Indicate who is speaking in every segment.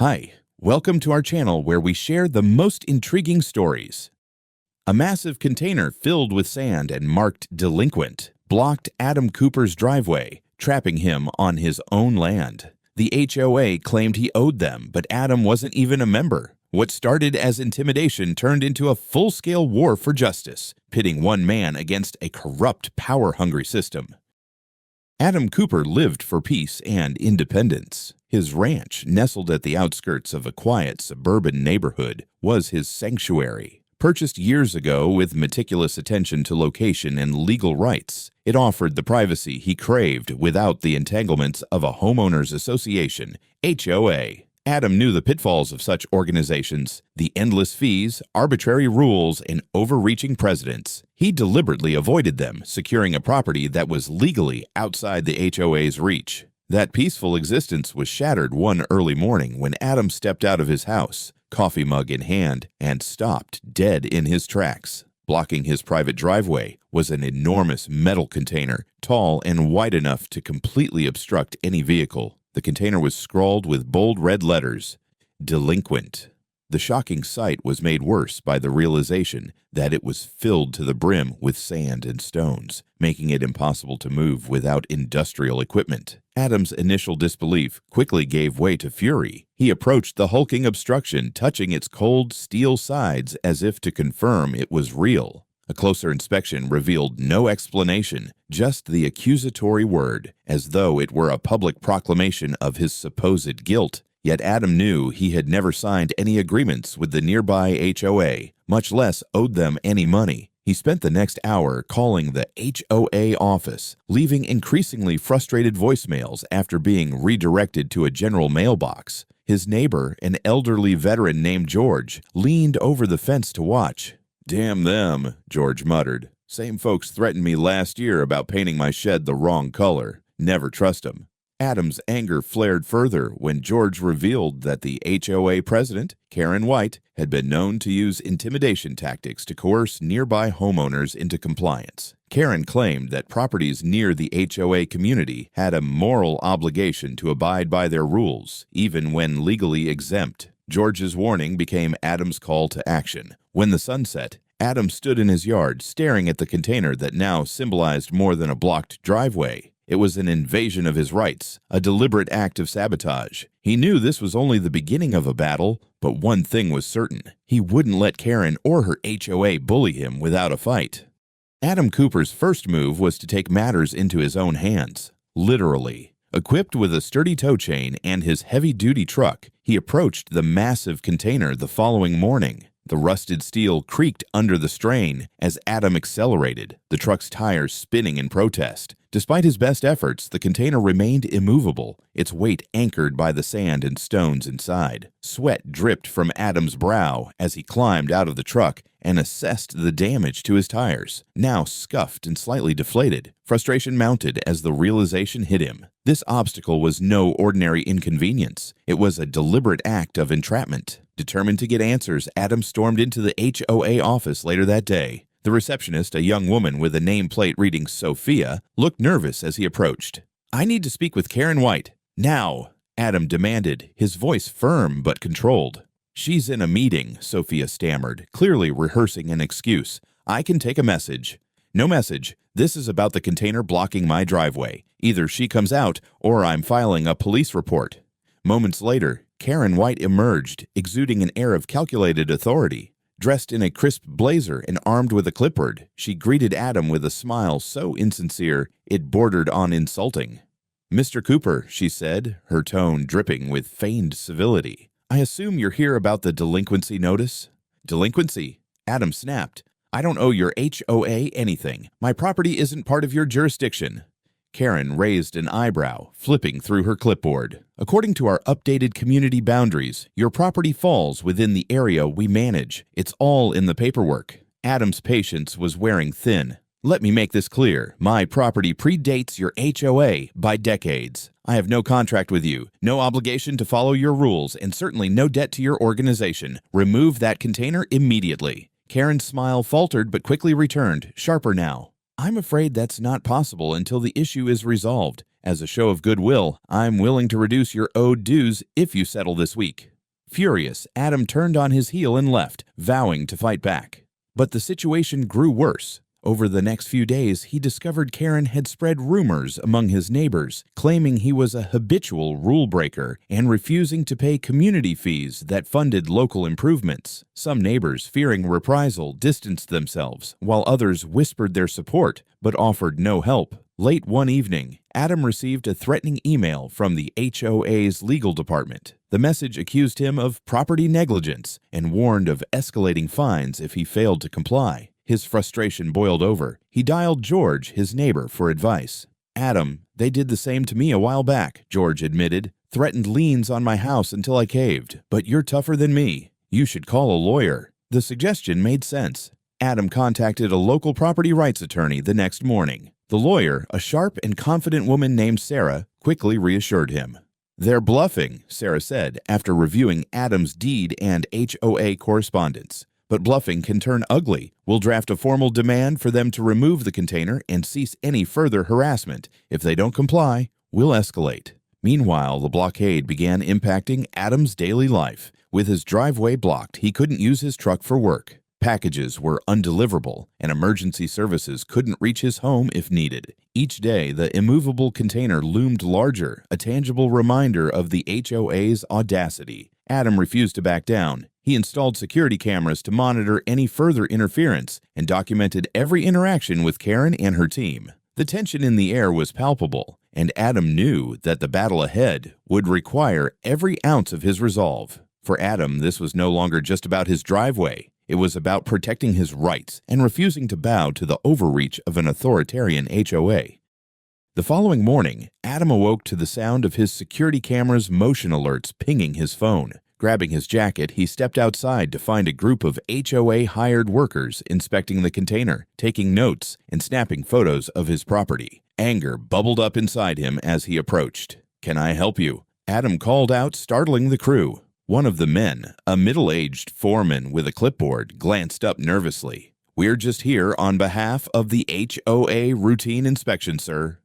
Speaker 1: Hi, welcome to our channel where we share the most intriguing stories. A massive container filled with sand and marked delinquent blocked Adam Cooper's driveway, trapping him on his own land. The HOA claimed he owed them, but Adam wasn't even a member. What started as intimidation turned into a full-scale war for justice, pitting one man against a corrupt, power-hungry system. Adam Cooper lived for peace and independence. His ranch, nestled at the outskirts of a quiet suburban neighborhood, was his sanctuary. Purchased years ago with meticulous attention to location and legal rights, it offered the privacy he craved without the entanglements of a homeowners association, HOA. Adam knew the pitfalls of such organizations, the endless fees, arbitrary rules, and overreaching presidents. He deliberately avoided them, securing a property that was legally outside the HOA's reach. That peaceful existence was shattered one early morning when Adam stepped out of his house, coffee mug in hand, and stopped dead in his tracks. Blocking his private driveway was an enormous metal container, tall and wide enough to completely obstruct any vehicle. The container was scrawled with bold red letters, "Delinquent." The shocking sight was made worse by the realization that it was filled to the brim with sand and stones, making it impossible to move without industrial equipment. Adam's initial disbelief quickly gave way to fury. He approached the hulking obstruction, touching its cold steel sides as if to confirm it was real. A closer inspection revealed no explanation, just the accusatory word, as though it were a public proclamation of his supposed guilt. Yet Adam knew he had never signed any agreements with the nearby HOA, much less owed them any money. He spent the next hour calling the HOA office, leaving increasingly frustrated voicemails after being redirected to a general mailbox. His neighbor, an elderly veteran named George, leaned over the fence to watch. "Damn them," George muttered. "Same folks threatened me last year about painting my shed the wrong color. Never trust 'em." Adam's anger flared further when George revealed that the HOA president, Karen White, had been known to use intimidation tactics to coerce nearby homeowners into compliance. Karen claimed that properties near the HOA community had a moral obligation to abide by their rules, even when legally exempt. George's warning became Adam's call to action. When the sun set, Adam stood in his yard, staring at the container that now symbolized more than a blocked driveway. It was an invasion of his rights, a deliberate act of sabotage. He knew this was only the beginning of a battle, but one thing was certain. He wouldn't let Karen or her HOA bully him without a fight. Adam Cooper's first move was to take matters into his own hands, literally. Equipped with a sturdy tow chain and his heavy-duty truck, he approached the massive container the following morning. The rusted steel creaked under the strain as Adam accelerated, the truck's tires spinning in protest. Despite his best efforts, the container remained immovable, its weight anchored by the sand and stones inside. Sweat dripped from Adam's brow as he climbed out of the truck and assessed the damage to his tires, now scuffed and slightly deflated. Frustration mounted as the realization hit him. This obstacle was no ordinary inconvenience. It was a deliberate act of entrapment. Determined to get answers, Adam stormed into the HOA office later that day. The receptionist, a young woman with a nameplate reading Sophia, looked nervous as he approached. "I need to speak with Karen White. Now," Adam demanded, his voice firm but controlled. "She's in a meeting," Sophia stammered, clearly rehearsing an excuse. "I can take a message." "No message. This is about the container blocking my driveway. Either she comes out or I'm filing a police report." Moments later, Karen White emerged, exuding an air of calculated authority. Dressed in a crisp blazer and armed with a clipboard, she greeted Adam with a smile so insincere it bordered on insulting. "Mr. Cooper," she said, her tone dripping with feigned civility, "I assume you're here about the delinquency notice?" "Delinquency?" Adam snapped. "I don't owe your HOA anything. My property isn't part of your jurisdiction." Karen raised an eyebrow, flipping through her clipboard. "According to our updated community boundaries, your property falls within the area we manage. It's all in the paperwork." Adam's patience was wearing thin. "Let me make this clear. My property predates your HOA by decades. I have no contract with you, no obligation to follow your rules, and certainly no debt to your organization. Remove that container immediately." Karen's smile faltered but quickly returned, sharper now. "I'm afraid that's not possible until the issue is resolved. As a show of goodwill, I'm willing to reduce your owed dues if you settle this week." Furious, Adam turned on his heel and left, vowing to fight back. But the situation grew worse. Over the next few days, he discovered Karen had spread rumors among his neighbors, claiming he was a habitual rule breaker and refusing to pay community fees that funded local improvements. Some neighbors, fearing reprisal, distanced themselves, while others whispered their support but offered no help. Late one evening, Adam received a threatening email from the HOA's legal department. The message accused him of property negligence and warned of escalating fines if he failed to comply. His frustration boiled over. He dialed George, his neighbor, for advice. "Adam, they did the same to me a while back," George admitted. "Threatened liens on my house until I caved. But you're tougher than me. You should call a lawyer." The suggestion made sense. Adam contacted a local property rights attorney the next morning. The lawyer, a sharp and confident woman named Sarah, quickly reassured him. "They're bluffing," Sarah said after reviewing Adam's deed and HOA correspondence. "But bluffing can turn ugly. We'll draft a formal demand for them to remove the container and cease any further harassment. If they don't comply, we'll escalate." Meanwhile, the blockade began impacting Adam's daily life. With his driveway blocked, he couldn't use his truck for work. Packages were undeliverable, and emergency services couldn't reach his home if needed. Each day, the immovable container loomed larger, a tangible reminder of the HOA's audacity. Adam refused to back down. He installed security cameras to monitor any further interference and documented every interaction with Karen and her team. The tension in the air was palpable, and Adam knew that the battle ahead would require every ounce of his resolve. For Adam, this was no longer just about his driveway. It was about protecting his rights and refusing to bow to the overreach of an authoritarian HOA. The following morning, Adam awoke to the sound of his security camera's motion alerts pinging his phone. Grabbing his jacket, he stepped outside to find a group of HOA-hired workers inspecting the container, taking notes, and snapping photos of his property. Anger bubbled up inside him as he approached. "Can I help you?" Adam called out, startling the crew. One of the men, a middle-aged foreman with a clipboard, glanced up nervously. "We're just here on behalf of the HOA routine inspection, sir."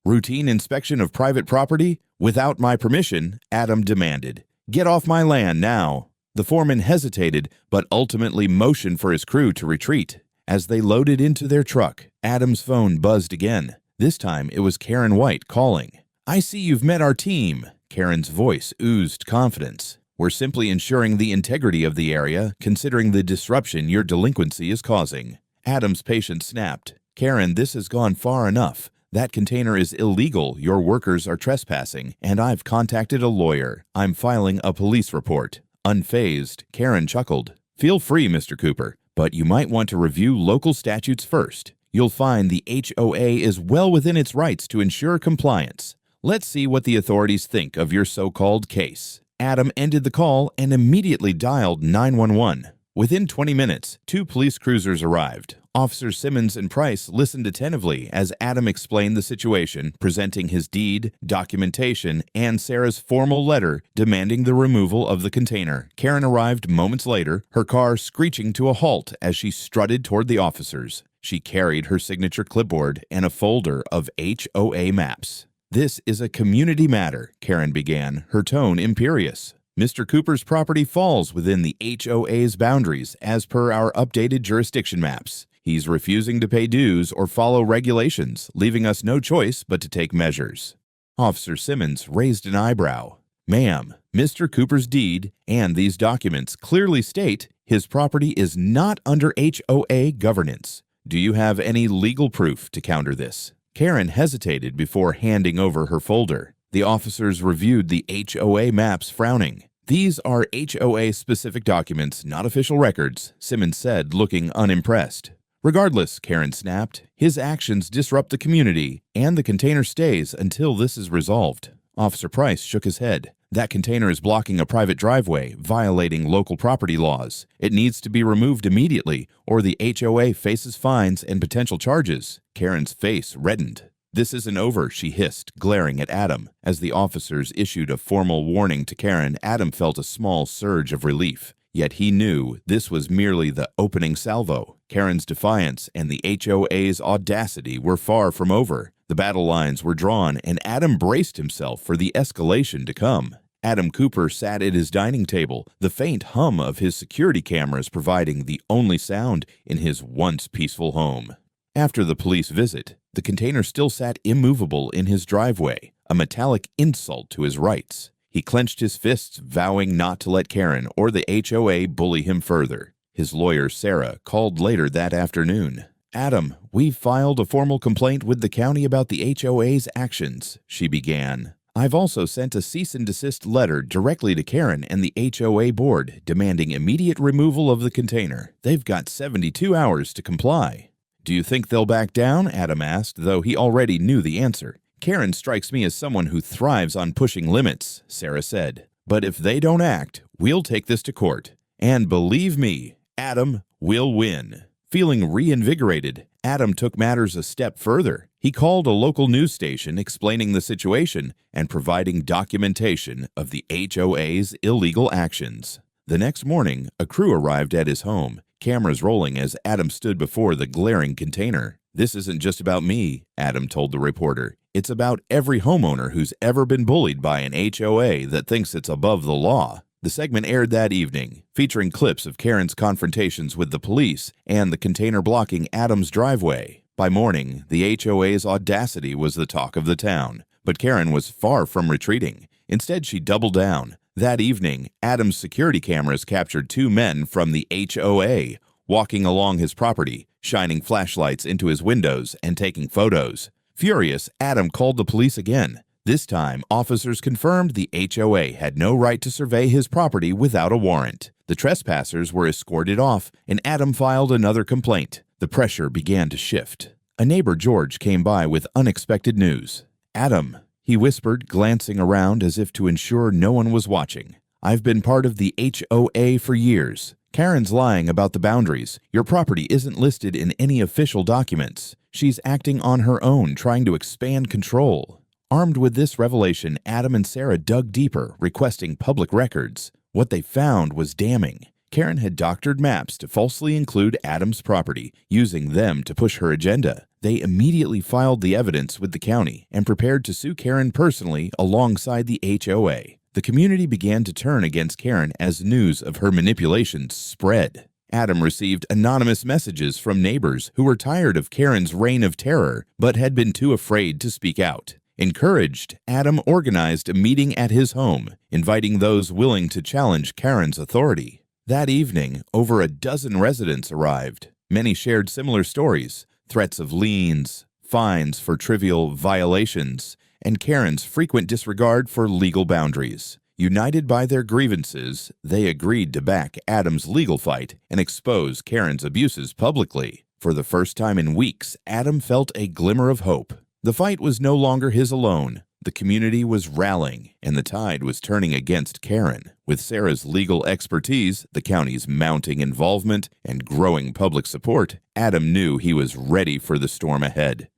Speaker 1: "Routine inspection of private property? Without my permission?" Adam demanded. "Get off my land now." The foreman hesitated, but ultimately motioned for his crew to retreat. As they loaded into their truck, Adam's phone buzzed again. This time it was Karen White calling. "I see you've met our team." Karen's voice oozed confidence. "We're simply ensuring the integrity of the area, considering the disruption your delinquency is causing." Adam's patience snapped. "Karen, this has gone far enough. That container is illegal, your workers are trespassing, and I've contacted a lawyer. I'm filing a police report." Unfazed, Karen chuckled. "Feel free, Mr. Cooper, but you might want to review local statutes first. You'll find the HOA is well within its rights to ensure compliance. Let's see what the authorities think of your so-called case." Adam ended the call and immediately dialed 911. Within 20 minutes, 2 police cruisers arrived. Officers Simmons and Price listened attentively as Adam explained the situation, presenting his deed, documentation, and Sarah's formal letter demanding the removal of the container. Karen arrived moments later, her car screeching to a halt as she strutted toward the officers. She carried her signature clipboard and a folder of HOA maps. "This is a community matter," Karen began, her tone imperious. "Mr. Cooper's property falls within the HOA's boundaries as per our updated jurisdiction maps. He's refusing to pay dues or follow regulations, leaving us no choice but to take measures." Officer Simmons raised an eyebrow. "Ma'am, Mr. Cooper's deed and these documents clearly state his property is not under HOA governance. Do you have any legal proof to counter this?" Karen hesitated before handing over her folder. The officers reviewed the HOA maps, frowning. "These are HOA-specific documents, not official records," Simmons said, looking unimpressed. "Regardless," Karen snapped, "his actions disrupt the community, and the container stays until this is resolved." Officer Price shook his head. "That container is blocking a private driveway, violating local property laws. It needs to be removed immediately, or the HOA faces fines and potential charges." Karen's face reddened. "This isn't over," she hissed, glaring at Adam. As the officers issued a formal warning to Karen, Adam felt a small surge of relief. Yet he knew this was merely the opening salvo. Karen's defiance and the HOA's audacity were far from over. The battle lines were drawn, and Adam braced himself for the escalation to come. Adam Cooper sat at his dining table, the faint hum of his security cameras providing the only sound in his once peaceful home. After the police visit, the container still sat immovable in his driveway, a metallic insult to his rights. He clenched his fists, vowing not to let Karen or the HOA bully him further. His lawyer, Sarah, called later that afternoon. "Adam, we've filed a formal complaint with the county about the HOA's actions," she began. "I've also sent a cease and desist letter directly to Karen and the HOA board demanding immediate removal of the container. They've got 72 hours to comply." "Do you think they'll back down?" Adam asked, though he already knew the answer. "Karen strikes me as someone who thrives on pushing limits," Sarah said. "But if they don't act, we'll take this to court. And believe me, Adam will win." Feeling reinvigorated, Adam took matters a step further. He called a local news station explaining the situation and providing documentation of the HOA's illegal actions. The next morning, a crew arrived at his home, cameras rolling as Adam stood before the glaring container. "This isn't just about me," Adam told the reporter. "It's about every homeowner who's ever been bullied by an HOA that thinks it's above the law." The segment aired that evening, featuring clips of Karen's confrontations with the police and the container blocking Adam's driveway. By morning, the HOA's audacity was the talk of the town, but Karen was far from retreating. Instead, she doubled down. That evening, Adam's security cameras captured two men from the HOA walking along his property, shining flashlights into his windows and taking photos. Furious, Adam called the police again. This time, officers confirmed the HOA had no right to survey his property without a warrant. The trespassers were escorted off, and Adam filed another complaint. The pressure began to shift. A neighbor, George, came by with unexpected news. "Adam," he whispered, glancing around as if to ensure no one was watching. "I've been part of the HOA for years. Karen's lying about the boundaries. Your property isn't listed in any official documents. She's acting on her own, trying to expand control." Armed with this revelation, Adam and Sarah dug deeper, requesting public records. What they found was damning. Karen had doctored maps to falsely include Adam's property, using them to push her agenda. They immediately filed the evidence with the county and prepared to sue Karen personally alongside the HOA. The community began to turn against Karen as news of her manipulations spread. Adam received anonymous messages from neighbors who were tired of Karen's reign of terror but had been too afraid to speak out. Encouraged, Adam organized a meeting at his home, inviting those willing to challenge Karen's authority. That evening, over a dozen residents arrived. Many shared similar stories, threats of liens, fines for trivial violations, and Karen's frequent disregard for legal boundaries. United by their grievances, they agreed to back Adam's legal fight and expose Karen's abuses publicly. For the first time in weeks, Adam felt a glimmer of hope. The fight was no longer his alone. The community was rallying, and the tide was turning against Karen. With Sarah's legal expertise, the county's mounting involvement, and growing public support, Adam knew he was ready for the storm ahead.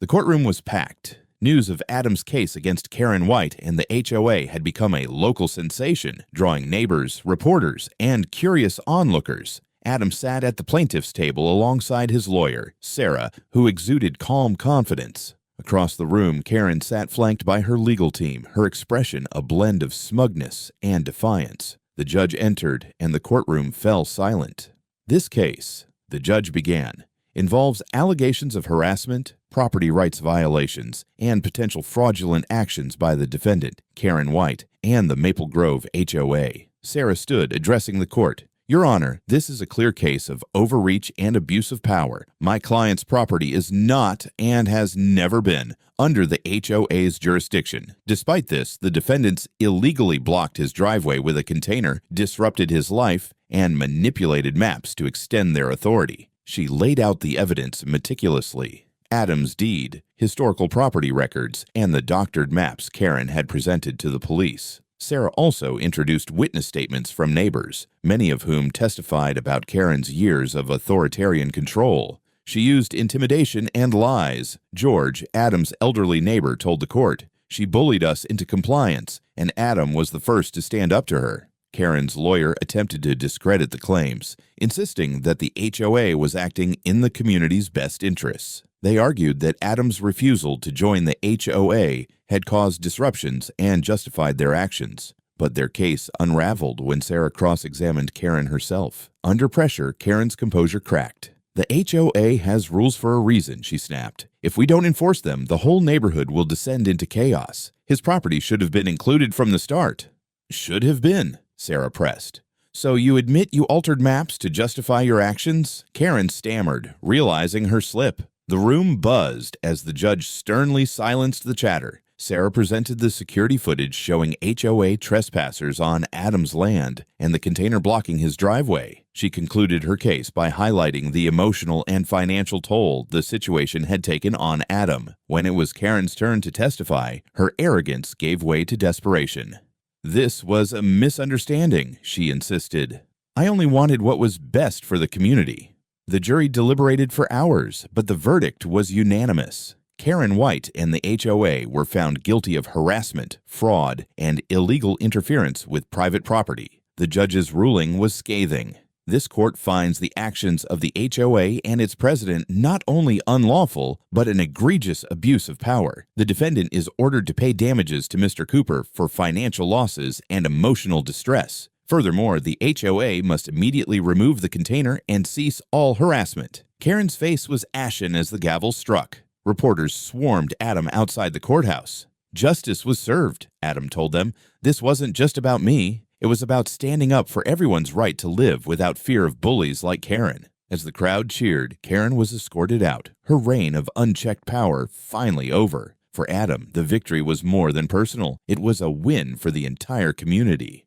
Speaker 1: The courtroom was packed. News of Adam's case against Karen White and the HOA had become a local sensation, drawing neighbors, reporters, and curious onlookers. Adam sat at the plaintiff's table alongside his lawyer, Sarah, who exuded calm confidence. Across the room, Karen sat flanked by her legal team, her expression a blend of smugness and defiance. The judge entered, and the courtroom fell silent. "This case," the judge began, "involves allegations of harassment, property rights violations, and potential fraudulent actions by the defendant, Karen White, and the Maple Grove HOA." Sarah stood, addressing the court. "Your Honor, this is a clear case of overreach and abuse of power. My client's property is not, and has never been, under the HOA's jurisdiction. Despite this, the defendants illegally blocked his driveway with a container, disrupted his life, and manipulated maps to extend their authority." She laid out the evidence meticulously. Adam's deed, historical property records, and the doctored maps Karen had presented to the police. Sarah also introduced witness statements from neighbors, many of whom testified about Karen's years of authoritarian control. She used intimidation and lies. George, Adam's elderly neighbor, told the court, "She bullied us into compliance, and Adam was the first to stand up to her." Karen's lawyer attempted to discredit the claims, insisting that the HOA was acting in the community's best interests. They argued that Adam's refusal to join the HOA had caused disruptions and justified their actions. But their case unraveled when Sarah cross-examined Karen herself. Under pressure, Karen's composure cracked. "The HOA has rules for a reason," she snapped. "If we don't enforce them, the whole neighborhood will descend into chaos. His property should have been included from the start." "Should have been," Sarah pressed. "So you admit you altered maps to justify your actions?" Karen stammered, realizing her slip. The room buzzed as the judge sternly silenced the chatter. Sarah presented the security footage showing HOA trespassers on Adam's land and the container blocking his driveway. She concluded her case by highlighting the emotional and financial toll the situation had taken on Adam. When it was Karen's turn to testify, her arrogance gave way to desperation. "This was a misunderstanding," she insisted. "I only wanted what was best for the community." The jury deliberated for hours, but the verdict was unanimous. Karen White and the HOA were found guilty of harassment, fraud, and illegal interference with private property. The judge's ruling was scathing. This court finds the actions of the HOA and its president not only unlawful, but an egregious abuse of power. The defendant is ordered to pay damages to Mr. Cooper for financial losses and emotional distress. Furthermore, the HOA must immediately remove the container and cease all harassment. Karen's face was ashen as the gavel struck. Reporters swarmed Adam outside the courthouse. "Justice was served," Adam told them. "This wasn't just about me. It was about standing up for everyone's right to live without fear of bullies like Karen." As the crowd cheered, Karen was escorted out, her reign of unchecked power finally over. For Adam, the victory was more than personal. It was a win for the entire community.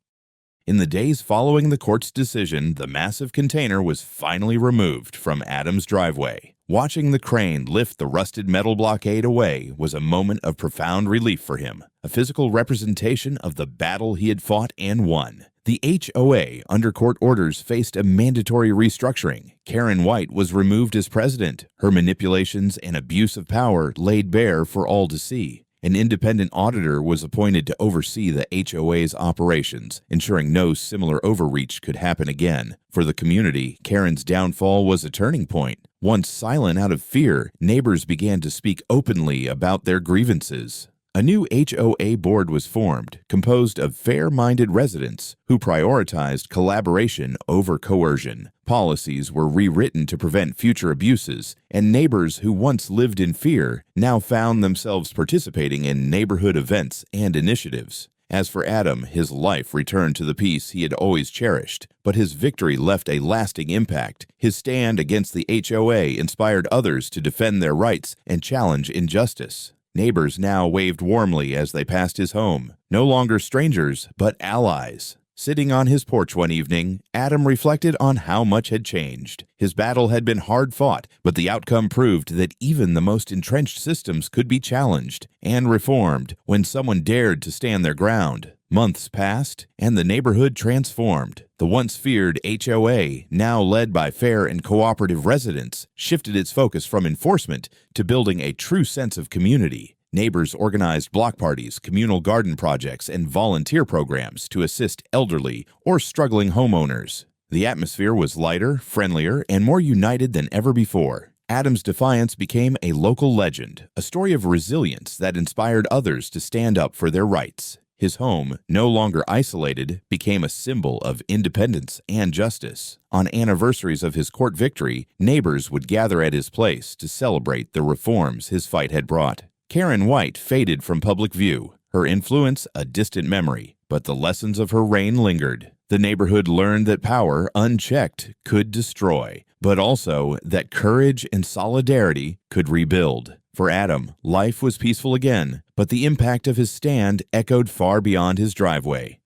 Speaker 1: In the days following the court's decision, the massive container was finally removed from Adam's driveway. Watching the crane lift the rusted metal blockade away was a moment of profound relief for him, a physical representation of the battle he had fought and won. The HOA, under court orders, faced a mandatory restructuring. Karen White was removed as president, her manipulations and abuse of power laid bare for all to see. An independent auditor was appointed to oversee the HOA's operations, ensuring no similar overreach could happen again. For the community, Karen's downfall was a turning point. Once silent out of fear, neighbors began to speak openly about their grievances. A new HOA board was formed, composed of fair-minded residents who prioritized collaboration over coercion. Policies were rewritten to prevent future abuses, and neighbors who once lived in fear now found themselves participating in neighborhood events and initiatives. As for Adam, his life returned to the peace he had always cherished, but his victory left a lasting impact. His stand against the HOA inspired others to defend their rights and challenge injustice. Neighbors now waved warmly as they passed his home, no longer strangers, but allies. Sitting on his porch one evening, Adam reflected on how much had changed. His battle had been hard fought, but the outcome proved that even the most entrenched systems could be challenged and reformed when someone dared to stand their ground. Months passed, and the neighborhood transformed. The once feared HOA, now led by fair and cooperative residents, shifted its focus from enforcement to building a true sense of community. Neighbors organized block parties, communal garden projects, and volunteer programs to assist elderly or struggling homeowners. The atmosphere was lighter, friendlier, and more united than ever before. Adam's defiance became a local legend, a story of resilience that inspired others to stand up for their rights. His home, no longer isolated, became a symbol of independence and justice. On anniversaries of his court victory, neighbors would gather at his place to celebrate the reforms his fight had brought. Karen White faded from public view, her influence a distant memory, but the lessons of her reign lingered. The neighborhood learned that power, unchecked, could destroy, but also that courage and solidarity could rebuild. For Adam, life was peaceful again, but the impact of his stand echoed far beyond his driveway.